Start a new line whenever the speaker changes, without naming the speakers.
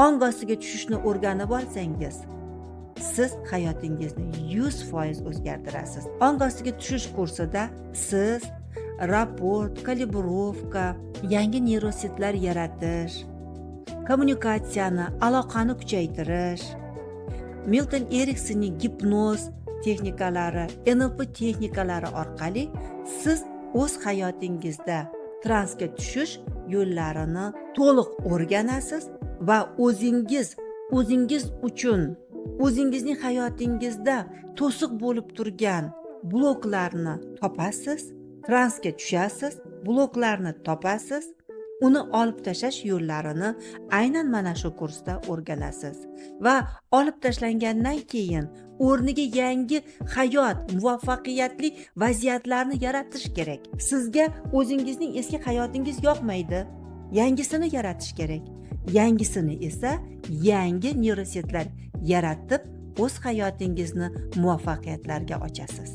ong ostiga tushishni o'rganib olsangiz, siz hayotingizni 100% o'zgartirasiz. Ong ostiga tushish kursida siz raport, kalibrovka, yangi neyrositlar yaratish, kommunikatsiyani, aloqani kuchaytirish, Milton Eriksonning gipnoz texnikalari, NLP texnikalari orqali siz o'z hayotingizda transga tushish yo'llarini to'liq o'rganasiz va o'zingiz uchun o'zingizning hayotingizda to'siq bo'lib turgan bloklarni topasiz, transga tushasiz, bloklarni topasiz, uni olib tashlash yo'llarini aynan mana shu kursda o'rganasiz va olib tashlangandan keyin o'rniga yangi hayot, muvaffaqiyatli vaziyatlarni yaratish kerak. Sizga o'zingizning eski hayotingiz yoqmaydi, yangisini yaratish kerak. Yangisini esa yangi neyrositlar yaratib o'z hayotingizni muvaffaqiyatlarga ochasiz.